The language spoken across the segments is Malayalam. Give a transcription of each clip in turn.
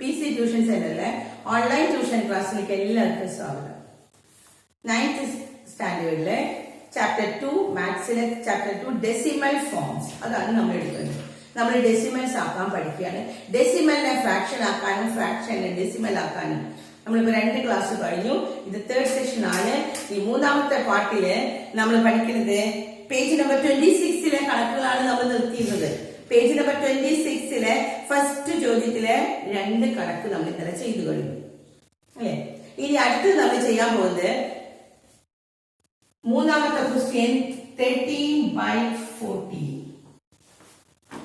PC ട്യൂഷൻ സെന്ററിലെ ഓൺലൈൻ ട്യൂഷൻ ക്ലാസ്സിലേക്ക് എല്ലാവർക്കും സ്വാഗതം. 9th സ്റ്റാൻഡേർഡിലെ ചാപ്റ്റർ 2 മാത്സിലെ ചാപ്റ്റർ 2 ഡെസിമൽ ഫോംസ് അതാണ് നമ്മൾ എടുക്കുന്നത്. നമ്മൾ ഡെസിമൽസ് ആക്കാൻ പഠിക്കുകയാണ്. ഡെസിമലിനെ ഫ്രാക്ഷൻ ആക്കാനും ഫ്രാക്ഷനെ ഡെസിമൽ ആക്കാനും നമ്മളിപ്പോ 2 ക്ലാസ് കഴിഞ്ഞു. ഇത് 3rd സെഷൻ ആണ്. ഈ മൂന്നാമത്തെ പാർട്ടില് നമ്മൾ പഠിക്കുന്നത് പേജ് നമ്പർ 26 കണക്കുകളാണ് നമ്മൾ നിർത്തിയിരുന്നത്. പേജ് നമ്പർ 26 ഫസ്റ്റ് ചോദ്യത്തിലെ 2 കണക്ക് നമ്മൾ ഇന്നലെ ചെയ്തു കഴിഞ്ഞു അല്ലെ. ഇനി അടുത്ത് നമ്മൾ ചെയ്യാൻ പോകുന്നത് മൂന്നാമത്തെ ക്വസ്റ്റ്യൻ 13/14.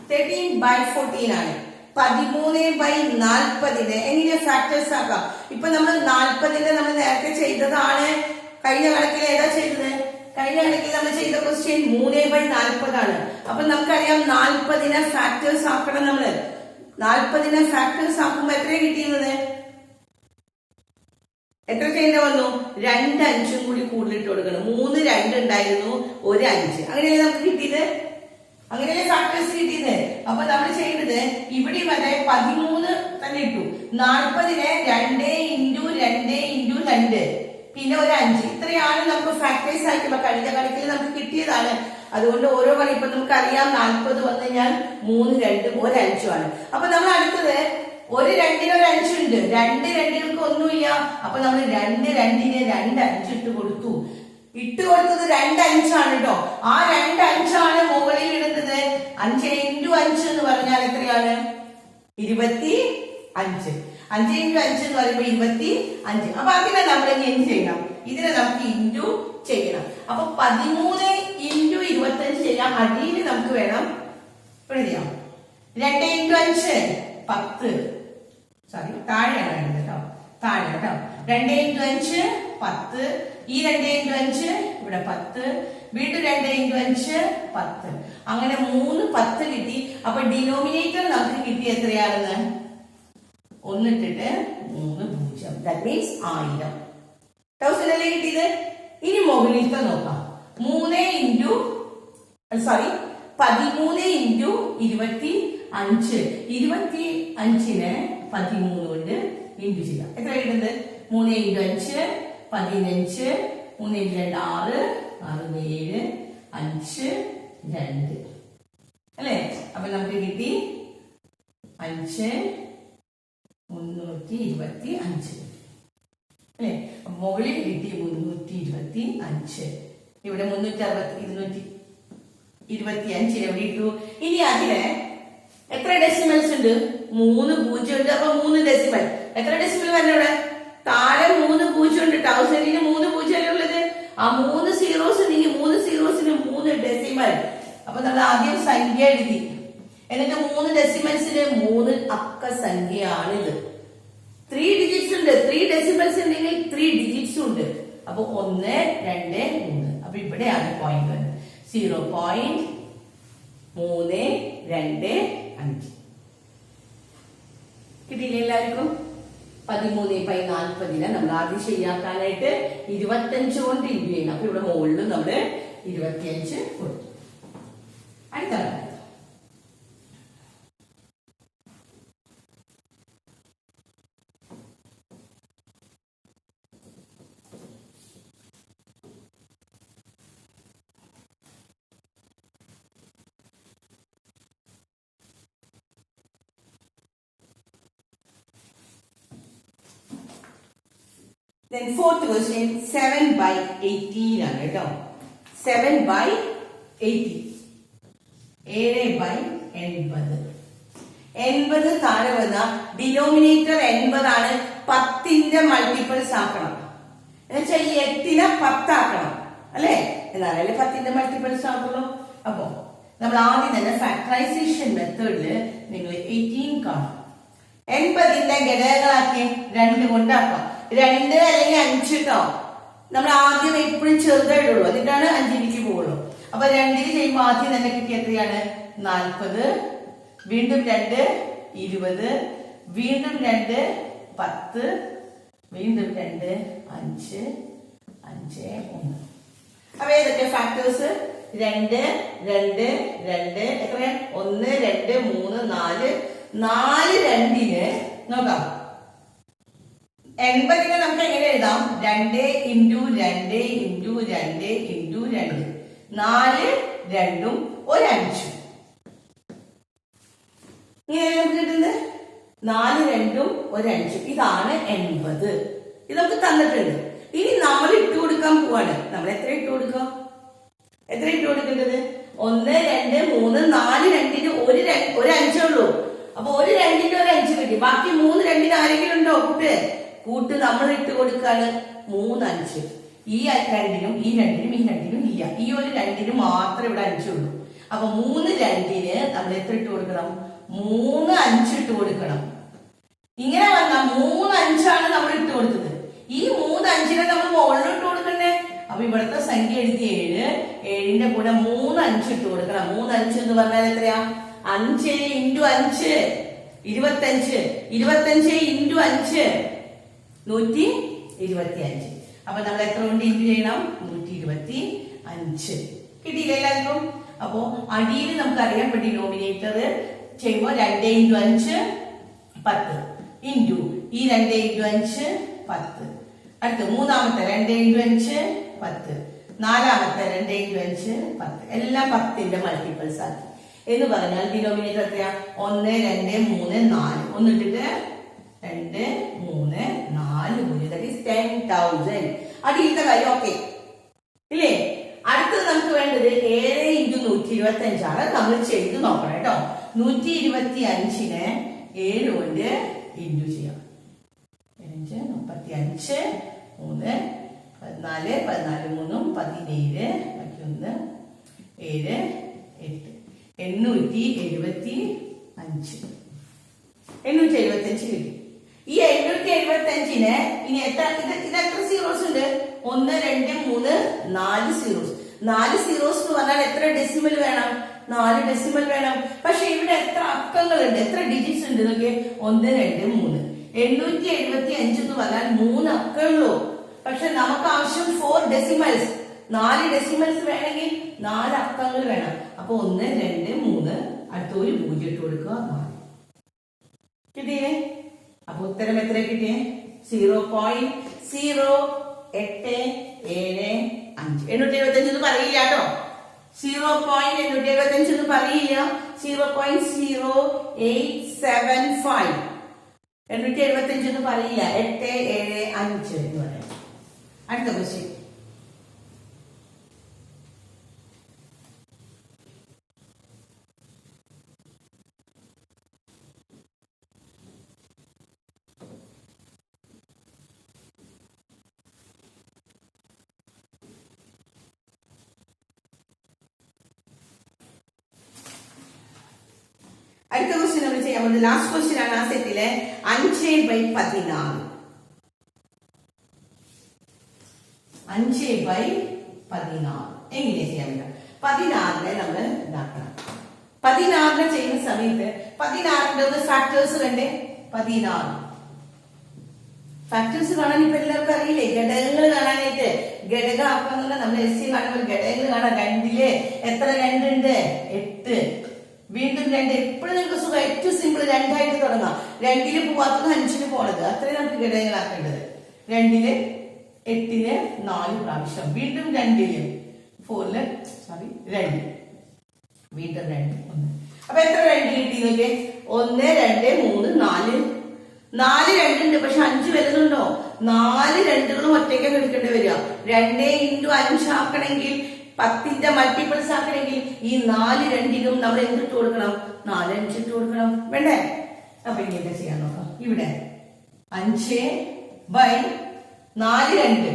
13/14 ആണ്. 13/40 എങ്ങനെ ഫാക്ടേഴ്സ് ആക്കാം. ഇപ്പൊ നമ്മൾ 40 നമ്മൾ നേരത്തെ ചെയ്തതാണ്. കഴിഞ്ഞ കണക്കിൽ ഏതാ ചെയ്തത്? കഴിഞ്ഞ കണക്കിൽ നമ്മൾ ചെയ്ത ക്വസ്റ്റ്യൻ 3/40 ആണ്. അപ്പൊ നമുക്കറിയാം 40 ഫാക്ടേഴ്സ് ആക്കണം. നമ്മള് 40 ഫാക്ടേഴ്സ് ആക്കുമ്പോ എത്ര കിട്ടിയിരുന്നത്? എത്ര ചെയ്യേണ്ട വന്നു? 2 5 കൂടി കൂടുതലിട്ട് കൊടുക്കണം. 3 2 ഉണ്ടായിരുന്നു, 1 5. അങ്ങനെയല്ലേ നമുക്ക് കിട്ടിയത്? അങ്ങനെയല്ലേ ഫാക്ടേഴ്സ് കിട്ടിയത്? അപ്പൊ നമ്മൾ ചെയ്യുന്നത് ഇവിടെ വരെ 13 തന്നെ ഇട്ടു. 40 2 × 2 പിന്നെ 1 5. ഇത്രയാണ് നമുക്ക് ഫാക്ടേഴ്സ് ആയിട്ടുള്ള കഴിഞ്ഞ കണക്കിൽ നമുക്ക് കിട്ടിയതാണ്. അതുകൊണ്ട് ഓരോ കണി ഇപ്പൊ നമുക്കറിയാം 40 വന്നു കഴിഞ്ഞാൽ 3 2 1 5 ആണ്. അപ്പൊ നമ്മൾ അടുത്തത് 1 2 1 5 ഉണ്ട്. 2 2 ഒന്നുമില്ല. അപ്പൊ നമ്മൾ 2 2 2 5 ഇട്ട് കൊടുത്തു. ഇട്ട് കൊടുത്തത് 2 5 ആണ് കേട്ടോ. ആ 2 5 ആണ് മുകളിൽ ഇടുന്നത്. 5 × 5 എന്ന് പറഞ്ഞാൽ എത്രയാണ്? 25. 5 × 5 എന്ന് പറയുമ്പോ 25. അപ്പൊ അതിനെ നമ്മൾ എന്ത് ചെയ്യണം? ഇതിനെ നമുക്ക് ഇൻറ്റു ചെയ്യണം. അപ്പൊ 13 × 25 ചെയ്യാം. അടിയിൽ നമുക്ക് വേണം എഴുതിയാം 2 × 5 10. സോറി, താഴെയാണ് വേണ്ടത് കേട്ടോ. താഴെ കേട്ടോ. 2 × 5 10. ഈ 2 × 5 ഇവിടെ 10. വീണ്ടും 2 × 5 10. അങ്ങനെ 3 10 കിട്ടി. അപ്പൊ ഡിനോമിനേറ്റർ നമുക്ക് കിട്ടി എത്രയാണെന്ന്? 1 ഇട്ടിട്ട് 3 0. That means 1000. 1000 അല്ലേ കിട്ടിയത്? ഇനി മുകളിലത്തെ നോക്കാം. 13 × 25. 25നെ 13 കൊണ്ട് ഇൻറ്റു ചെയ്യാം. എത്ര കിട്ടുന്നത്? 3 × 5 15. 3 × 2 6 6 7 5 2 അല്ലേ. അപ്പൊ നമുക്ക് കിട്ടി 5 325 അല്ലെ. മുകളിൽ കിട്ടി 325. ഇവിടെ 360 225 എവിടെ ഇട്ടു? ഇനി അതിന് എത്ര ഡെസിമൽസ് ഉണ്ട്? 3 0 ഉണ്ട്. അപ്പൊ 3 ഡെസിമൽ. എത്ര ഡെസിമൽ വരണം ഇവിടെ? താഴെ 3 0 ഉണ്ട്. 1000 3 0 അല്ലേ ഉള്ളത്. ആ 3 സീറോസ് ഉണ്ടെങ്കിൽ 3 സീറോസിന് 3 ഡെസിമൽ. അപ്പൊ നമ്മൾ ആദ്യം സംഖ്യ എഴുതി. എന്നിട്ട് 3 ഡെസിമൽസിന് 3 അക്ക സംഖ്യയാണിത്. 3 ഡിജിറ്റ്സ് ഉണ്ട്. 3 ഡെസിമൽസ് ഉണ്ടെങ്കിൽ 3 ഡിജിറ്റ്സും ഉണ്ട്. അപ്പൊ 1 2 3. അപ്പൊ ഇവിടെയാണ് പോയിന്റ് വരുന്നത്. 0.325 കിട്ടിയില്ലേ എല്ലാവർക്കും? 13/40 നമ്മൾ ആദ്യം ശരിയാക്കാനായിട്ട് 25 കൊണ്ട് ഇൻറ്റു ചെയ്യണം. അപ്പൊ ഇവിടെ മുകളിൽ നമ്മള് 25 കൊടുത്തു. അടുത്ത then fourth question 7/18 ആണ് കേട്ടോ. 7/80. 7/80. 80 താഴെ വന്ന ഡിനോമിനേറ്റർ 80 ആണ്. 10ന്റെ മൾട്ടിപ്പിൾസ് ആക്കണം. എന്നുവെച്ചാൽ ഈ 8നെ 10 ആക്കണം അല്ലെ. എന്നാലല്ലേ 10ന്റെ മൾട്ടിപ്പിൾസ് ആക്കുള്ളൂ. അപ്പൊ നമ്മൾ ആദ്യം തന്നെ ഫാക്ടറൈസേഷൻ മെത്തേഡില് നിങ്ങൾ 18 കാണും. 80ന്റെ ഘടകങ്ങളാക്കി 2 കൊണ്ടാക്കാം. 2 അല്ലെങ്കിൽ 5 കേട്ടോ. നമ്മൾ ആദ്യം എപ്പോഴും ചെറുതായിട്ടുള്ളൂ. എന്നിട്ടാണ് 5ലേക്ക് പോകുള്ളൂ. അപ്പൊ 2 ചെയ്യുമ്പോൾ ആദ്യം തന്നെ കിട്ടിയ എത്രയാണ്? 40. വീണ്ടും 2 20. വീണ്ടും 2 10. വീണ്ടും 2 5 5 1. അപ്പൊ ഏതൊക്കെ ഫാക്ടേഴ്സ്? 2 2 2 എത്രയാ? 1 2 3 4 4 2 നോക്കാം. 80 നമുക്ക് എങ്ങനെ എഴുതാം? 2 ഇൻറ്റു 2 ഇൻറ്റു 2 ഇൻറ്റു 2. 4 2 ഒരു 5. ഇങ്ങനെ നമുക്ക് കിട്ടുന്നത് 4 2 ഒരു 5. ഇതാണ് 80. ഇത് നമുക്ക് തന്നിട്ടുണ്ട്. ഇനി നമ്മൾ ഇട്ട് കൊടുക്കാൻ പോവാണ്. നമ്മൾ എത്ര ഇട്ട് കൊടുക്കാം? എത്ര ഇട്ട് കൊടുക്കേണ്ടത്? 1 2 3 4 2 ഒരു 5 ഉള്ളൂ. അപ്പൊ ഒരു 2 ഒരു 5 കിട്ടി. ബാക്കി 3 2 ആരെങ്കിലും ഉണ്ടോ? കൂട്ട് നമ്മൾ ഇട്ട് കൊടുക്കാണ് 3 5. ഈ 2 ഈ 2 ഈ 2 ഇല്ല. ഈ ഒരു 2 മാത്രമേ ഇവിടെ 5 ഉള്ളൂ. അപ്പൊ 3 2 നമ്മൾ എത്ര ഇട്ട് കൊടുക്കണം? 3 5 ഇട്ട് കൊടുക്കണം. ഇങ്ങനെ വന്നാൽ 3 5 ആണ് നമ്മൾ ഇട്ട് കൊടുത്തത്. ഈ 3 5 നമ്മൾ മുകളിൽ ഇട്ട് കൊടുക്കണ്ടേ? അപ്പൊ ഇവിടുത്തെ സംഖ്യ എഴുതി 7. 7ന്റെ കൂടെ 3 5 ഇട്ട് കൊടുക്കണം. 3 5 എന്ന് പറഞ്ഞാൽ എത്രയാ? 5 ഇൻറ്റു 5 25. 25 ഇൻറ്റു 5 125. അപ്പൊ നമ്മൾ എത്ര കൊണ്ട് ഇൻറ്റു ചെയ്യണം? 125. കിട്ടിയില്ല എല്ലാവർക്കും? അപ്പോ അടിയിൽ നമുക്കറിയാം ഡിനോമിനേറ്റർ ചെയ്യുമ്പോൾ 2 ഇൻറ്റു 5 10 ഇൻറ്റു ഈ 2 ഇൻറ്റു 5 10. അടുത്ത് മൂന്നാമത്തെ 2 ഇൻറ്റു 5 10. നാലാമത്തെ 2 ഇൻറ്റു 5 10. എല്ലാം 10ന്റെ മൾട്ടിപ്പിൾസ് ആക്കി. എന്ന് പറഞ്ഞാൽ ഡിനോമിനേറ്റർ എത്രയാ? 1 2 3 4. ഒന്നിട്ടിട്ട് 2 3 4 ദാറ്റ് ഈസ് 10,000. അടിയിലത്തെ കാര്യം ഓക്കെ ഇല്ലേ? അടുത്തത് നമുക്ക് വേണ്ടത് 7 ഇൻറ്റു 125 ആണ്. നമ്മൾ ചെയ്ത് നോക്കണം കേട്ടോ. 125നെ 7 കൊണ്ട് ഇൻറ്റു ചെയ്യാം. 5 35 3 14 14 3 17 ബാക്കി 1 7 8 875. 875 കിട്ടി. ഈ 875നെ ഇനി ഇത് എത്ര സീറോസ് ഉണ്ട്? 1 2 3 4 സീറോസ്. 4 സീറോസ് എന്ന് പറഞ്ഞാൽ എത്ര ഡെസിമൽ വേണം? 4 ഡെസിമൽ വേണം. പക്ഷെ ഇവിടെ എത്ര അക്കങ്ങളുണ്ട്? എത്ര ഡിജിറ്റ്സ് ഉണ്ട്? നോക്കിയേ 1 2 3. 875 എന്ന് പറഞ്ഞാൽ 3 അക്കമുള്ളൂ. പക്ഷെ നമുക്ക് ആവശ്യം 4 ഡെസിമൽസ്. 4 ഡെസിമൽസ് വേണമെങ്കിൽ 4 അക്കങ്ങൾ വേണം. അപ്പൊ 1 2 3 അടുത്ത ഒരു 0 ഇട്ട് കൊടുക്കുക. 4 കിട്ടിയേ? അപ്പൊ ഉത്തരം എത്ര കിട്ടിയേ? 0.0875. 875 എന്ന് പറയില്ല കേട്ടോ. 0.875 എന്ന് പറയില്ല. 0.0875. 875 എന്ന് പറയില്ല. 875 എന്ന് പറയാം. അടുത്ത ക്വസ്റ്റ്യൻ. അടുത്ത ക്വസ്റ്റ്യൻ നമ്മൾ ചെയ്യാൻ പോകുന്നത് ലാസ്റ്റ് ക്വസ്റ്റ്യൻ ആണ് ആ സെറ്റിലെ. 5/14. 5/14 എങ്ങനെ ചെയ്യാൻ പറ്റും? 16നെ നമ്മൾ ഇതാക്കണം. 16നെ ചെയ്യുന്ന സമയത്ത് 16ന്റെ ഒന്ന് ഫാക്ടേഴ്സ് കണ്ടേ? 16 ഫാക്ടേഴ്സ് കാണാൻ ഇപ്പൊ എല്ലാവർക്കും അറിയില്ലേ? ഘടകങ്ങൾ കാണാനായിട്ട് ഘടകമാക്കാന്നുള്ള നമ്മൾ എസ് സി കാണുമ്പോൾ ഘടകങ്ങൾ കാണാം. 2ല് എത്ര 2 ഉണ്ട്? 8. വീണ്ടും 2. എപ്പോഴും നിങ്ങൾക്ക് സുഖം. ഏറ്റവും സിമ്പിൾ 2 ആയിട്ട് തുടങ്ങാം. 2ല് പോവാത്തത് 5ന് പോണത്. അത്രയും നമുക്ക് ഘടകങ്ങളാക്കേണ്ടത്. 2ല് 8ന് 4 പ്രാവശ്യം. വീണ്ടും 2ല് 4ല് 2 വീണ്ടും 2 1. അപ്പൊ എത്ര 2 കിട്ടി നോക്കിയേ? 1 2 3 4. 4 2 ഉണ്ട്. പക്ഷെ 5 വരുന്നുണ്ടോ? 4 2കളും ഒറ്റയ്ക്ക് എടുക്കേണ്ടി വരിക. 2 ഇൻറ്റു 5 ആക്കണമെങ്കിൽ 10ന്റെ മൾട്ടിപ്പിൾസ് ആക്കണമെങ്കിൽ ഈ 4 2നും നമ്മൾ എന്തിട്ട് കൊടുക്കണം? 4 5 ഇട്ട് കൊടുക്കണം. വേണ്ടേ? അപ്പൊ ഇങ്ങനെ ചെയ്യാൻ നോക്കാം. ഇവിടെ 5/4 2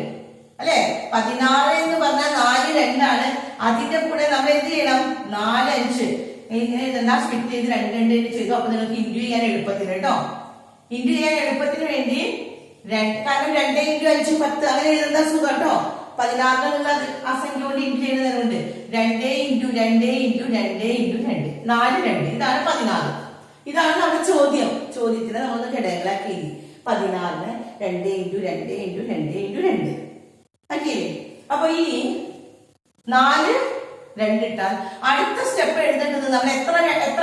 അല്ലെ? 16 എന്ന് പറഞ്ഞാൽ 4 2 ആണ്. അതിന്റെ കൂടെ നമ്മൾ എന്ത് ചെയ്യണം? 4 5 ഇങ്ങനെ ഇതെന്താ സ്പ്ലിറ്റ് ചെയ്ത് 2 2 ചെയ്തു. അപ്പൊ നിങ്ങൾക്ക് ഇൻറ്റു ചെയ്യാൻ എളുപ്പത്തിന് കേട്ടോ. ഇൻറ്റു ചെയ്യാൻ എളുപ്പത്തിന് വേണ്ടി കാരണം 2 ഇൻറ്റു 5 10 അങ്ങനെ എഴുതുന്ന സുഖം കേട്ടോ. 16 ആ സംഖ്യ കൊണ്ട് ഇൻറ്റു ചെയ്യുന്നതുകൊണ്ട് 2 ഇൻറ്റു 2 ഇൻറ്റു 2 ഇൻറ്റു 2 4 2. ഇതാണ് 16. ഇതാണ് നമ്മുടെ ചോദ്യം. ചോദ്യത്തിന് നമ്മൾ ഘടകങ്ങളാക്കി 16ന് 2 ഇൻറ്റു 2 ഇൻറ്റു 2 ഇൻറ്റു 2 ആക്കിയില്ലേ? അപ്പൊ ഇനി 4 2 ഇട്ടാൽ അടുത്ത സ്റ്റെപ്പ് എഴുതേണ്ടത് നമ്മൾ എത്ര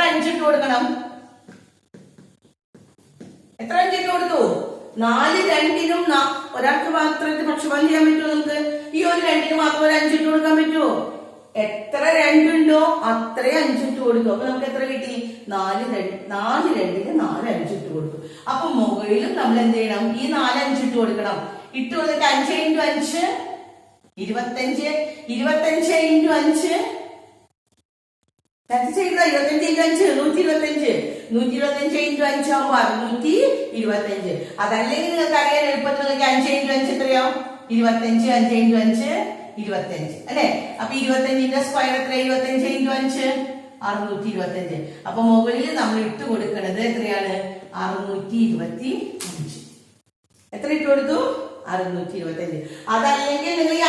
5 ഇട്ട് കൊടുക്കണം? എത്ര അഞ്ചിട്ട് കൊടുത്തു? 4 രണ്ടിനും ഒരാൾക്ക് മാത്രം പക്ഷപാതം ചെയ്യാൻ പറ്റുമോ? നമുക്ക് ഈ ഒരു രണ്ടിന് മാത്രം ഒരു 5 ഇട്ട് കൊടുക്കാൻ പറ്റുമോ? എത്ര രണ്ടുണ്ടോ അത്രേ 5 ഇട്ട് കൊടുക്കും. അപ്പൊ നമുക്ക് എത്ര കിട്ടി? 4 രണ്ടിന് 4 5 ഇട്ട് കൊടുത്തു. അപ്പൊ മുകളിലും നമ്മൾ എന്ത് ചെയ്യണം? ഈ 4 5 ഇട്ട് കൊടുക്കണം. ഇട്ട് കൊടുത്തിട്ട് 5 × 5 25, 25 × 5 ചെയ്ത 25 × 5 125, 125 × 5 ആകുമ്പോ 625. അതല്ലെങ്കിൽ നിങ്ങൾക്ക് അറിയാൻ എളുപ്പത്തിൽ നിങ്ങൾക്ക് 5 × 5 എത്രയാവും? 25, 5 × 5 25 അല്ലെ? അപ്പൊ 25ന്റെ സ്ക്വയർ എത്ര? 25 × 5 625. അപ്പൊ മുകളിൽ നമ്മൾ ഇട്ട് കൊടുക്കുന്നത് എത്രയാണ്? 625. എത്ര ഇട്ട് കൊടുത്തു? 625. അതല്ലെങ്കിൽ നിങ്ങൾ ഈ 4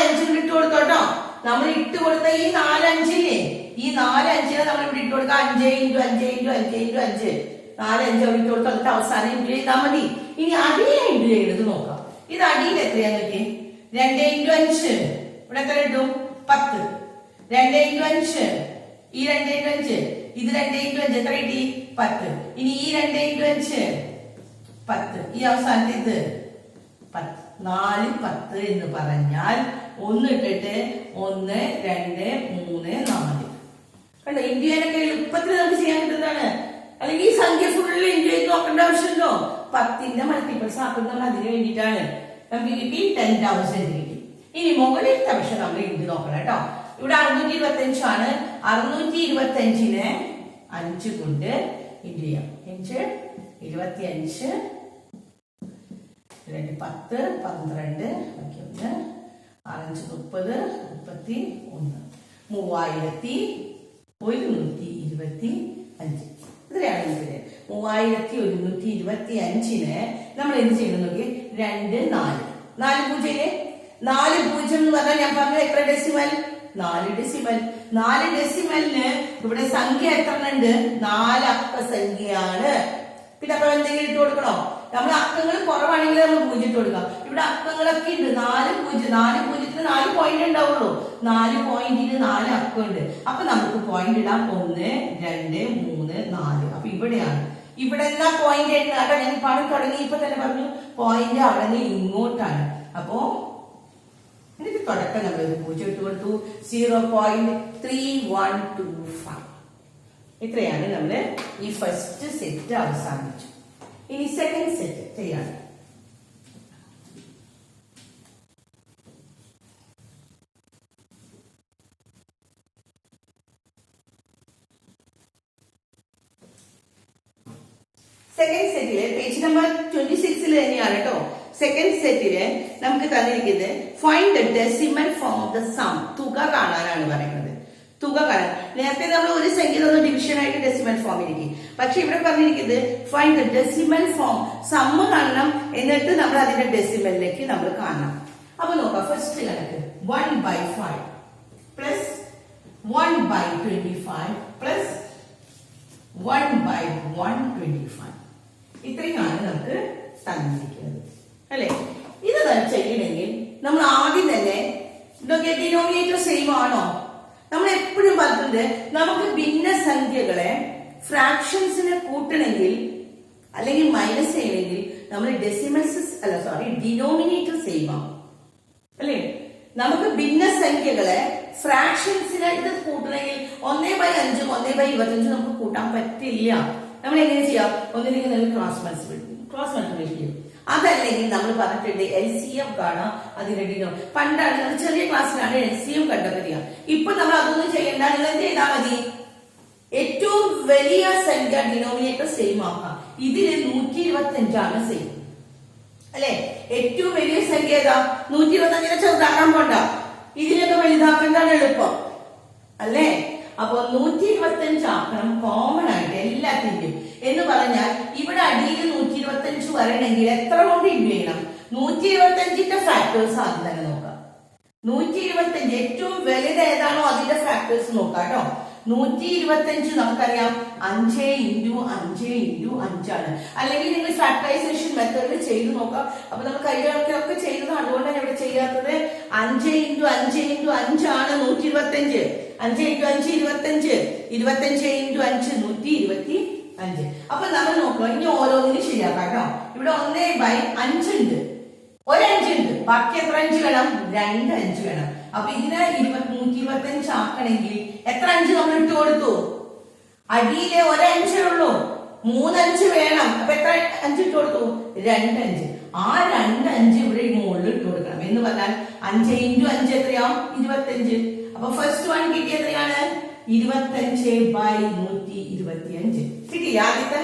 5 ഇട്ട് കൊടുത്തോട്ടോ. നമ്മൾ ഇട്ട് കൊടുത്ത ഈ 4 5 ഈ 4 5 നമ്മൾ ഇവിടെ ഇട്ട് കൊടുക്കുക. 5 × 5 × 5 × 5 4 5 അവിടെ ഇട്ട് കൊടുത്ത് അതിന്റെ അവസാനം ഇൻറ്റു ചെയ്താൽ മതി. ഇനി അടിയിലെ ഇൻറ്റു ചെയ്യുന്നത് നോക്കാം. ഇത് അടിയിൽ എത്രയാന്ന് നോക്കി. 2 × 5 ഇവിടെ എത്ര കിട്ടും? 10. 2 × 5 ഈ 2 × 5 ഇത് 2 × 5 എത്ര കിട്ടി? 10. ഇനി ഈ 2 × 5 10. ഈ അവസാനത്തെ ഇത് 10. 4 10 എന്ന് പറഞ്ഞാൽ 1 ഇട്ടിട്ട് 1 2 3 4 കണ്ടോ? ഇന്ത്യയിലൊക്കെ എളുപ്പത്തിൽ നമുക്ക് ചെയ്യാൻ കിട്ടുന്നതാണ്. അല്ലെങ്കിൽ ഈ സംഖ്യ ഫുള്ള് ഇന്ത്യയിൽ നോക്കേണ്ട ആവശ്യമുണ്ടോ? 10ന്റെ മൾട്ടിപ്പിൾസ് ആക്കുന്നത് അതിന് വേണ്ടിയിട്ടാണ്. നമുക്ക് കിട്ടി 10,000 കിട്ടി. ഇനി മുകളിലത്തെ പക്ഷെ നമ്മൾ ഇന്ത്യ നോക്കണം കേട്ടോ. ഇവിടെ 625 ആണ്. 625നെ 5 കൊണ്ട് ഇന്ത്യ ചെയ്യാം. 5 25 2 10 12 1 5 30 31 3125. ഇത്രയാണ് ഇതില് 3125നെ നമ്മൾ എന്ത് ചെയ്യണം നോക്കി. 2 4 4 പൂജ്യം 4 പൂജ്യം എന്ന് പറഞ്ഞാൽ ഞാൻ പറഞ്ഞു എത്ര ഡെസിമൽ? 4 ഡെസിമൽ. 4 ഡെസിമലിന് ഇവിടെ സംഖ്യ എത്ര ഉണ്ട്? 4 അക്ക സംഖ്യയാണ്. പിന്നെ അപ്പൊ എന്തെങ്കിലും ഇട്ട് കൊടുക്കണോ? നമ്മൾ അക്കങ്ങൾ കുറവാണെങ്കിൽ നമ്മൾ 0 ഇട്ട് കൊടുക്കാം. ഇവിടെ അക്കങ്ങളൊക്കെ ഉണ്ട്. 4 0 4 പൂജ്യത്തിന് 4 പോയിന്റ് ഉണ്ടാവുള്ളൂ. 4 പോയിന്റിന് 4 അക്കമുണ്ട്. അപ്പൊ നമുക്ക് പോയിന്റ് ഇടാം. 1 2 3 4. അപ്പൊ ഇവിടെയാണ്. ഇവിടെ എന്താ പോയിന്റ് കേട്ടോ? ഞാൻ പണം തുടങ്ങി ഇപ്പൊ തന്നെ പറഞ്ഞു പോയിന്റ് അവിടെ നിന്ന് ഇങ്ങോട്ടാണ്. അപ്പോ ഇതിന് തുടക്കം നമ്മൾ 0 ഇട്ട് കൊടുത്തു. 0.3125. ഇത്രയാണ് നമ്മള് ഈ ഫസ്റ്റ് സെറ്റ് അവസാനിച്ചു. ഇനി സെക്കൻഡ് സെറ്റ് ചെയ്യാണ്. സെക്കൻഡ് സെറ്റില് പേജ് നമ്പർ 26 തന്നെയാണ് കേട്ടോ. സെക്കൻഡ് സെറ്റില് നമുക്ക് തന്നിരിക്കുന്നത് find the decimal form of the sum. തുക കാണാനാണ് പറയുന്നത്. തുക കാണാൻ. നേരത്തെ നമ്മൾ ഒരു സംഖ്യ ഡിവിഷൻ ആയിട്ട് ഡെസിമൽ ഫോം ഇരിക്കും. പക്ഷെ ഇവിടെ പറഞ്ഞിരിക്കുന്നത് ഫൈൻഡ് ദ ഡെസിമൽ ഫോം. സമ്മ കാണണം, എന്നിട്ട് നമ്മൾ അതിന്റെ ഡെസിമലിലേക്ക് നമ്മൾ കാണണം. അപ്പൊ നോക്കാം. ഫസ്റ്റ് കണക്ക് 1/5 പ്ലസ് 1/25 പ്ലസ് 1/125. ഇത്രയുമാണ് നമുക്ക് തന്നിരിക്കുന്നത് അല്ലെ? ഇത് ചെയ്യണമെങ്കിൽ നമ്മൾ ആദ്യം തന്നെ ഇതൊക്കെ ഡിനോമിനേറ്റർ സെയിം ആണോ? നമ്മൾ എപ്പോഴും പറഞ്ഞിട്ടുണ്ട് നമുക്ക് ഭിന്നസംഖ്യകളെ ഫ്രാക്ഷൻസിനെ കൂട്ടണമെങ്കിൽ അല്ലെങ്കിൽ മൈനസ് ചെയ്യണമെങ്കിൽ നമ്മൾ ഡെസിമൽസ് ഡിനോമിനേറ്റർ സെയിം ആണ് അല്ലെ? നമുക്ക് ഭിന്നസംഖ്യകളെ ഫ്രാക്ഷൻസിനെ ഇത് കൂട്ടണമെങ്കിൽ 1/5 1/25 നമുക്ക് കൂട്ടാൻ പറ്റില്ല. നമ്മൾ എങ്ങനെ ചെയ്യാം? ഒന്നില്ലെങ്കിൽ നമ്മൾ ക്രോസ് മൾട്ടിപ്ലൈ ചെയ്യും. അതല്ലെങ്കിൽ നമ്മൾ പറഞ്ഞിട്ടുണ്ട് LCM കാണാം. അതിന്റെ പണ്ടാണ് നമ്മൾ ചെറിയ ക്ലാസ്സിലാണ് LCM കണ്ടുപിടിക്കുക. ഇപ്പൊ നമ്മൾ അതൊന്നും ചെയ്യണ്ട. നിങ്ങൾ എന്ത് ചെയ്താൽ മതി? ഏറ്റവും വലിയ സംഖ്യ ഡിനോമിനേറ്റർ സെയിം ആക്കാം. ഇതില് 125 സെയിം അല്ലെ? ഏറ്റവും വലിയ സംഖ്യ ഏതാ? 125 ചെറുതാക്കാൻ പോണ്ട. ഇതിനൊക്കെ വലുതാക്കേണ്ടതാണ് എളുപ്പം അല്ലേ? അപ്പൊ 125 ആക്കണം കോമൺ ആയിട്ട് എല്ലാത്തിന്റെയും. എന്ന് പറഞ്ഞാൽ ഇവിടെ അടിയിൽ 125 വരണമെങ്കിൽ എത്ര കൊണ്ട് ഇൻഡു ചെയ്യണം? 125ന്റെ ഫാക്ടേഴ്സ് ആദ്യം തന്നെ നോക്കാം. 125 ഏറ്റവും വലുത് ഏതാണോ അതിന്റെ ഫാക്ടേഴ്സ് നോക്കാം കേട്ടോ. 125 നമുക്കറിയാം 5 × 5 × 5 ആണ്. അല്ലെങ്കിൽ നിങ്ങൾ ഫാക്ടറൈസേഷൻ മെത്തേഡിൽ ചെയ്ത് നോക്കാം. അപ്പൊ നമ്മൾ കൈകളൊക്കെ ചെയ്തത് അതുകൊണ്ടാണ് ഇവിടെ ചെയ്യാത്തത്. 5 × 5 × 5 ആണ് 125. 5 × 5 25, 25 × 5 125. 5. അപ്പൊ നമ്മൾ നോക്കുക, ഇനി ഓരോന്നിനും ശരിയാക്കാം കേട്ടോ. ഇവിടെ 1/5 ഉണ്ട്, ഒരു 5 ഉണ്ട്, ബാക്കി എത്ര 5 വേണം? 2 5 വേണം. അപ്പൊ ഇതിന് 125 ആക്കണമെങ്കിൽ എത്ര 5 നമ്മൾ ഇട്ട് കൊടുത്തു? അടിയിലെ ഒരു 5 ഉള്ളൂ, 3 5 വേണം. അപ്പൊ എത്ര 5 ഇട്ട് കൊടുത്തു? 2 5. ആ 2 5 ഇവിടെ മുകളിൽ ഇട്ട് കൊടുക്കണം. എന്ന് പറഞ്ഞാൽ 5 × 5 എത്രയാവും? 25. അപ്പൊ ഫസ്റ്റ് വൺ കിട്ടിയ എത്രയാണ്? 25/125 കിട്ടി. ആദ്യത്തെ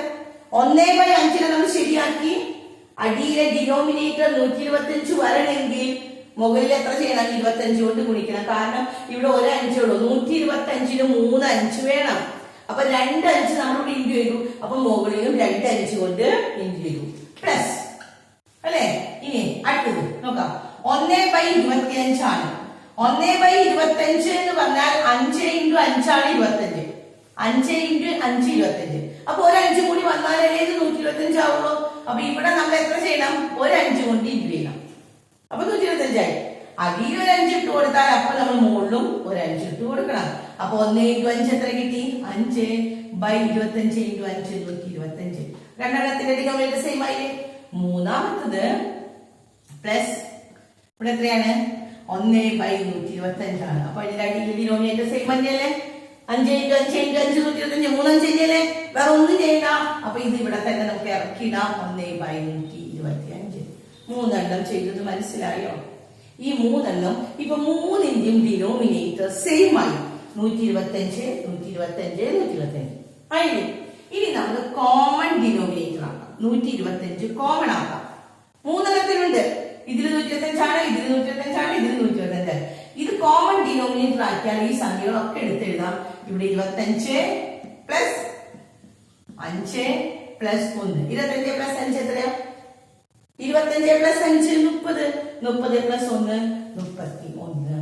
1/5 നമ്മൾ ശരിയാക്കി. അടിയിലെ ഡിനോമിനേറ്റർ 125 വരണമെങ്കിൽ മുകളിൽ എത്ര ചെയ്യണം? 25 കൊണ്ട് ഗുണിക്കണം. കാരണം ഇവിടെ ഒരു 5 ഉള്ളൂ, 125ന് 3 5 വേണം. അപ്പൊ 2 5 നമ്മളിവിടെ ഇൻറ്റു ചെയ്തു. അപ്പൊ മുകളിലും 2 5 കൊണ്ട് ഇൻറ്റു ചെയ്തു, പ്ലസ് അല്ലെ. ഇനി അടുത്തത് നോക്കാം. 1/25 ആണ്. 1/25 എന്ന് പറഞ്ഞാൽ 5 × 5 ആണ് 25. 5 × 5 25. അപ്പൊ ഒരു 5 കൂടി വന്നാലേ ഇത് 125 ആവുള്ളൂ. അപ്പൊ ഇവിടെ നമ്മൾ എത്ര ചെയ്യണം? ഒരു 5 കൊണ്ട് ഇൻറ്റു ചെയ്യണം. അപ്പൊ 125 ആയി. അടിയിൽ ഒരു 5 ഇട്ട് കൊടുത്താൽ അപ്പൊ നമ്മൾ മുകളിലും ഒരു 5 ഇട്ട് കൊടുക്കണം. അപ്പൊ 1 × 5 എത്ര കിട്ടി? 5/25 × 5 125. രണ്ടെണ്ണത്തിന്റെ ഡിനോമിനേറ്റർ സെയിം ആയില്ലേ? മൂന്നാമത്തത് പ്ലസ് ഇവിടെ എത്രയാണ്? 1/125 ആണ്. അപ്പൊ ഇതിന്റെ അടിയിൽ ഡിനോമിനേറ്റർ സെയിം തന്നെയല്ലേ? 5 × 5 × 5 125, 3 5 തന്നെയല്ലേ? വേറെ ഒന്നും ചെയ്യണ്ട. അപ്പൊ ഇത് ഇവിടെ തന്നെ നമുക്ക് ഇറക്കിടാം. 1/125. മൂന്നെണ്ണം ചെയ്തത് മനസ്സിലായോ? ഈ മൂന്നെണ്ണം ഇപ്പൊ മൂന്നിന്റെയും ഡിനോമിനേറ്റർ സെയിം ആയി. 125 125 125 ആയില്ലേ? ഇനി നമ്മൾ കോമൺ ഡിനോമിനേറ്റർ ആക്കാം. 125 കോമൺ ആക്കാം. മൂന്നെണ്ണത്തിനുണ്ട്. ഇതിൽ 125 ആണ്, ഇതിൽ 125 ആണ്, ഇതിൽ 125. ഇത് കോമൺ ഡിനോമിനേറ്റർ ആക്കിയാൽ ഈ സംഖ്യകളൊക്കെ എടുത്തെഴുതാം. ഇവിടെ 25 പ്ലസ് 5 പ്ലസ് 1. 25 പ്ലസ് 5 എത്രയാ? 25 പ്ലസ് 5 30. 30 പ്ലസ് 1 31.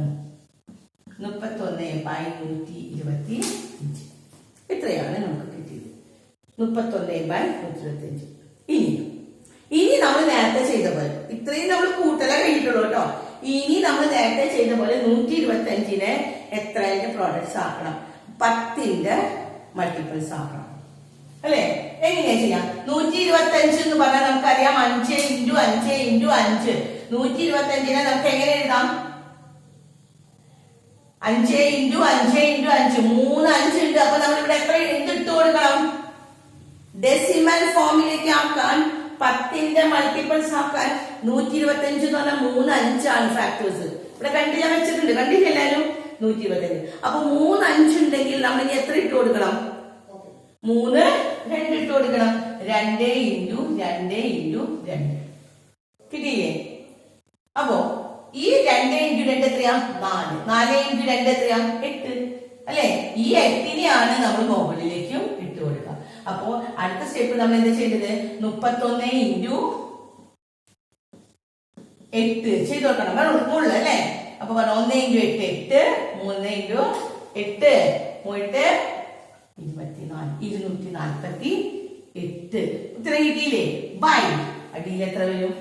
31/125. ഇത്രയാണ് നമുക്ക് കിട്ടിയത്. 31/125. ഇനി നമ്മൾ നേരത്തെ ചെയ്ത പോലെ ഇത്രയും നമ്മൾ കൂട്ടലേ കഴിഞ്ഞിട്ടുള്ളൂ കേട്ടോ. ഇനി നമ്മൾ നേരത്തെ ചെയ്ത പോലെ 125നെ എത്രയുടെ പ്രോഡക്ട്സ് ആക്കണം? 10ന്റെ മൾട്ടിപ്പിൾസ് ആക്കണം അല്ലെ? എങ്ങനെയാ ചെയ്യാം? 125 എന്ന് പറഞ്ഞാൽ നമുക്കറിയാം 5 × 5 × 5. 125നെ നമുക്ക് എങ്ങനെ എഴുതാം? 5 × 5 × 5 3 5 ഉണ്ട്. അപ്പൊ നമ്മൾ ഇവിടെ എത്ര ഇട്ട് കൊടുക്കണം? ഡെസിമൽ ഫോമിലേക്ക് ആക്കാൻ, 10ന്റെ മൾട്ടിപ്പിൾസ് ആക്കാൻ 125 എന്ന് പറഞ്ഞാൽ 3 5 ആണ് ഫാക്ടേഴ്സ്. ഇവിടെ കണ്ടു ഞാൻ വെച്ചിട്ടുണ്ട്, കണ്ടില്ല എല്ലാവരും? 125. അപ്പൊ 3 5 ഉണ്ടെങ്കിൽ നമ്മൾ ഇനി എത്ര ഇട്ട് കൊടുക്കണം? 3 2 ഇട്ട് കൊടുക്കണം. 2 × 2 × 2 കിട്ടിയില്ലേ? അപ്പോ ഈ 2 × 2 എത്രയാ? 4. 4 × 2 എത്രയാ? 8 അല്ലെ? ഈ 8നെയാണ് നമ്മൾ മുകളിലേക്കും ഇട്ട് കൊടുക്കുക. അപ്പോ അടുത്ത സ്റ്റെപ്പ് നമ്മൾ എന്താ ചെയ്തത്? 31 × 8 ചെയ്ത് കൊടുക്കണം. മുകളിൽ അല്ലെ? അപ്പൊ 1 × 8 8, 3 × 8 8 24 248. ഉത്തരം കിട്ടിയില്ലേ? ബൈ അടിയിൽ എത്ര വരും?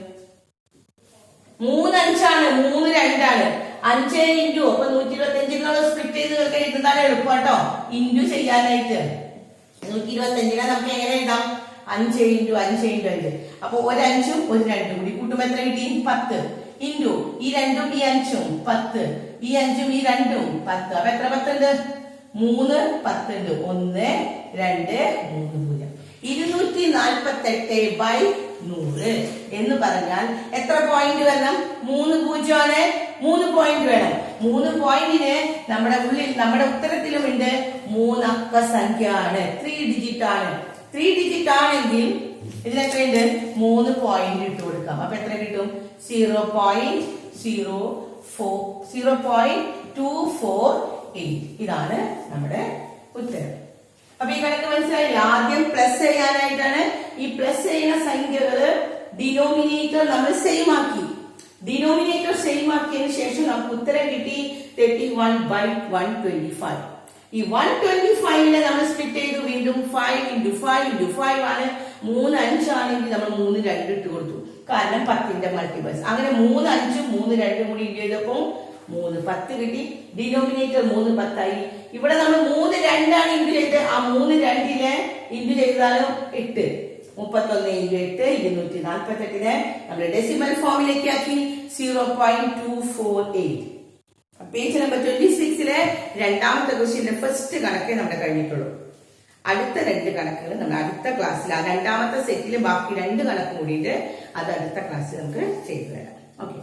3 5 ആണ്, 3 2 ആണ്. 5 × അപ്പൊ 125 സ്പ്ലിറ്റ് ചെയ്ത് എഴുതുന്നതാണ് എളുപ്പം കേട്ടോ. ഇൻറ്റു ചെയ്യാനായിട്ട് 125നെ നമുക്ക് എങ്ങനെ എഴുതാം? 5 × 5 × 5. അപ്പൊ ഒരു 5ഉം ഒരു 2ഉം കൂടി കൂട്ടുമ്പോ എത്ര കിട്ടി? 10. ഇൻറ്റു ഈ 2ഉം ഈ 5ഉം 10, ഈ 5ഉം ഈ 2ഉം 10. അപ്പൊ എത്ര 10 ഉണ്ട്? 3 10 ഉണ്ട്. 1 2 3 248/100 എന്ന് പറഞ്ഞാൽ എത്ര പോയിന്റ് വരണം? 3 0 ആണ്. 3 പോയിന്റ് വേണം. 3 പോയിന്റിന് നമ്മുടെ ഉള്ളിൽ നമ്മുടെ ഉത്തരത്തിലും ഉണ്ട് 3 അക്ക സംഖ്യ ആണ്, 3 ഡിജിറ്റ് ആണ്. 3 ഡിജിറ്റ് ആണെങ്കിൽ ഇതിലെത്രയുണ്ട്? 3 പോയിന്റ് ഇട്ട് കൊടുക്കാം. അപ്പൊ എത്ര കിട്ടും? 0.248. ഇതാണ് നമ്മുടെ ഉത്തരം. അപ്പൊ ഈ കണക്ക് മനസ്സിലായില്ല? ആദ്യം പ്ലസ് ചെയ്യാനായിട്ടാണ്. ഈ പ്ലസ് ചെയ്യുന്ന സംഖ്യകള് ഡിനോമിനേറ്റർ നമ്മൾ സെയിം ആക്കി. ഡിനോമിനേറ്റർ സെയിം ആക്കിയതിനു ശേഷം നമുക്ക് ഉത്തരം കിട്ടി 31/125. ഈ 125നെ നമ്മൾ സ്പ്ലിറ്റ് ചെയ്തു. വീണ്ടും 5 × 5 × 5 ആണ്. 3 5 ആണെങ്കിൽ നമ്മൾ 3 2 ഇട്ട് കൊടുത്തു. കാരണം 10ന്റെ മൾട്ടിപ്പിൾസ്. അങ്ങനെ 3 5ഉം 3 2ഉം കൂടി ഇട്ട് ചെയ്തപ്പോ 3 10 കിട്ടി. ഡിനോമിനേറ്റർ 3 10 ആയി. ഇവിടെ നമ്മൾ 3 2 ആണ് ഇൻറ്റു ചെയ്ത് ആ 3 2നെ ഇൻറ്റു ചെയ്താലും 8 31 ഇൻറ്റു 8 248 നമ്മുടെ ഡെസിമൽ ഫോമിലേക്ക് ആക്കി 0.248. പേജ് നമ്പർ 26 രണ്ടാമത്തെ ക്വസ്റ്റ്യന്റെ ഫസ്റ്റ് കണക്കേ നമ്മുടെ കഴിഞ്ഞിട്ടുള്ളൂ. അടുത്ത 2 കണക്കുകൾ നമ്മൾ അടുത്ത ക്ലാസ്സിൽ, ആ രണ്ടാമത്തെ സെറ്റില് ബാക്കി 2 കണക്ക് കൂടിയിട്ട് അത് അടുത്ത ക്ലാസ്സിൽ നമുക്ക് ചെയ്തു തരാം. ഓക്കെ.